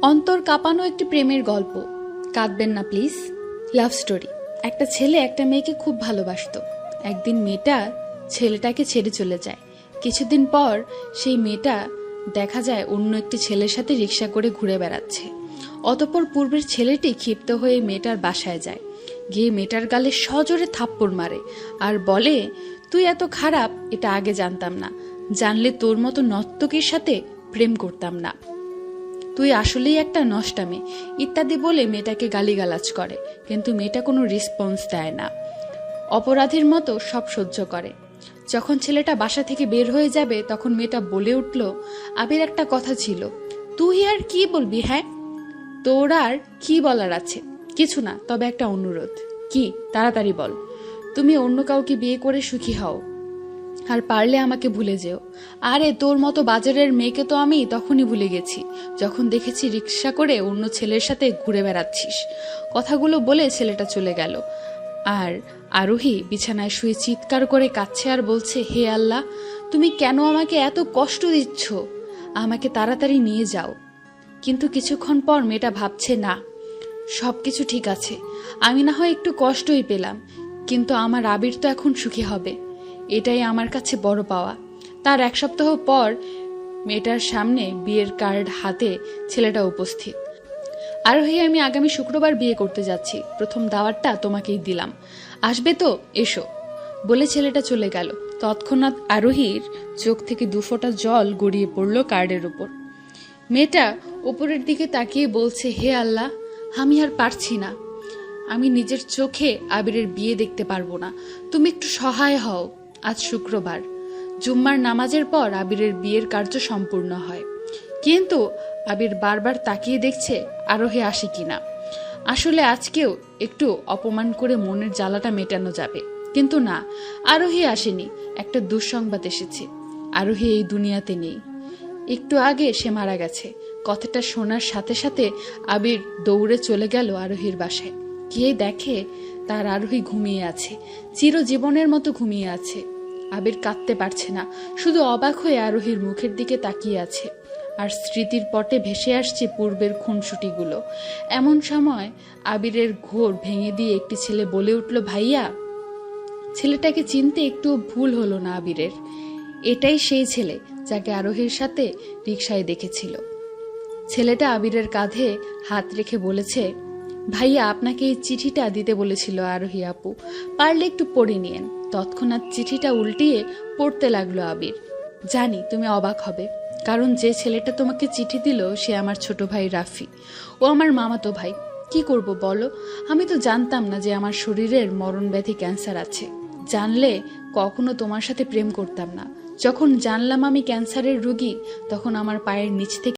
অন্তর কাঁপানো একটি প্রেমের গল্প। কাঁদবেন না প্লিজ। Love story. একটা ছেলে একটা মেয়েকে খুব ভালোবাসতো। একদিন মেয়েটা ছেলেটাকে ছেড়ে চলে যায়। কিছুদিন পর সেই মেয়েটা দেখা যায় অন্য একটি ছেলের সাথে রিক্সা করে ঘুরে বেড়াচ্ছে। অতঃপর পূর্বের ছেলেটি ক্ষিপ্ত হয়ে মেয়েটার বাসায় যায়। গিয়ে মেয়েটার গালে সজোরে থাপ্পড় মারে আর বলে, তুই এত খারাপ এটা আগে জানতাম না, জানলে তোর মতো নর্তকীর সাথে প্রেম করতাম না, তুই আসলেই একটা নষ্টা মেয়ে ইত্যাদি বলে মেয়েটাকে গালিগালাজ করে। কিন্তু মেয়েটা কোনো রেসপন্স দেয় না, অপরাধীর মতো সব সহ্য করে। যখন ছেলেটা বাসা থেকে বের হয়ে যাবে তখন মেয়েটা বলে উঠল, আবির একটা কথা ছিল, তুই আর কি বলবি? হ্যাঁ, তোর আর কি বলার আছে? কিছু না, তবে একটা অনুরোধ। কি? তাড়াতাড়ি বল। তুমি অন্য কাউকে বিয়ে করে সুখী হও, আর পারলে আমাকে ভুলে যেও। আরে তোর মতো বাজারের মেয়েকে তো আমি তখনই ভুলে গেছি যখন দেখেছি রিক্সা করে অন্য ছেলের সাথে ঘুরে বেড়াচ্ছিস। কথাগুলো বলে ছেলেটা চলে গেল। আর আরোহী বিছানায় শুয়ে চিৎকার করে কাঁদছে আর বলছে, হে আল্লাহ, তুমি কেন আমাকে এত কষ্ট দিচ্ছ? আমাকে তাড়াতাড়ি নিয়ে যাও। কিন্তু কিছুক্ষণ পর মেয়েটা ভাবছে, না, সবকিছু ঠিক আছে, আমি না হয় একটু কষ্টই পেলাম, কিন্তু আমার আবির তো এখন সুখী হবে, এটাই আমার কাছে বড় পাওয়া। তার এক সপ্তাহ পর মেয়েটার সামনে বিয়ের কার্ড হাতে ছেলেটা উপস্থিত। আরোহী, আমি আগামী শুক্রবার বিয়ে করতে যাচ্ছি, প্রথম দাওয়াতটা তোমাকেই দিলাম, আসবে তো? এসো, বলে ছেলেটা চলে গেল। তৎক্ষণাৎ আরোহীর চোখ থেকে দুফোঁটা জল গড়িয়ে পড়ল কার্ডের উপর। মেয়েটা উপরের দিকে তাকিয়ে বলছে, হে আল্লাহ, আমি আর পারছি না, আমি নিজের চোখে আবিরের বিয়ে দেখতে পারবো না, তুমি একটু সহায় হও। আজ শুক্রবার, জুম্মার নামাজের পর আবিরের বিয়ের কার্য সম্পূর্ণ হয়। কিন্তু আবির বারবার তাকিয়ে দেখছে আরোহী আসে কিনা। আসলে আজকেও একটু অপমান করে মনের জ্বালাটা মেটানো যাবে, কিন্তু না, আরোহী আসেনি। একটা দুঃসংবাদ এসেছে, আরোহী এই দুনিয়াতে নেই। একটু আগে সে মারা গেছে। কথাটা শোনার সাথে সাথে আবির দৌড়ে চলে গেল আরোহীর বাসায়। গিয়ে দেখে তার আরোহী ঘুমিয়ে আছে, চিরজীবনের মতো ঘুমিয়ে আছে। আবির কাঁদতে পারছে না, শুধু অবাক হয়ে আরোহীর মুখের দিকে তাকিয়ে আছে। আর স্মৃতির পটে ভেসে আসছে পূর্বের খুনসুটিগুলো। এমন সময় আবিরের ঘোর ভেঙে দিয়ে একটি ছেলে বলে উঠল, ভাইয়া। ছেলেটাকে চিনতে একটু ভুল হলো না আবিরের। এটাই সেই ছেলে যাকে আরোহীর সাথে রিকশায় দেখেছিল। ছেলেটা আবিরের কাঁধে হাত রেখে বলেছে, ভাইয়া, আপনাকে এই চিঠিটা দিতে বলেছিল আরোহী আপু, পারলে একটু পড়ে নিয়েন। তৎক্ষণাৎ চিঠিটা উল্টিয়ে পড়তে লাগলো আবির। জানি তুমি অবাক হবে, কারণ যে ছেলেটা তোমাকে চিঠি দিল সে আমার ছোট ভাই রাফি। ও আমার মামাতো ভাই। কি করব বলো, আমি তো জানতাম না যে আমার শরীরের মরণ ব্যাধি ক্যান্সার আছে। জানলে কখনো তোমার সাথে প্রেম করতাম না। যখন জানলাম আমি ক্যান্সারের রোগী, তখন আমার পায়ের নিচ থেকে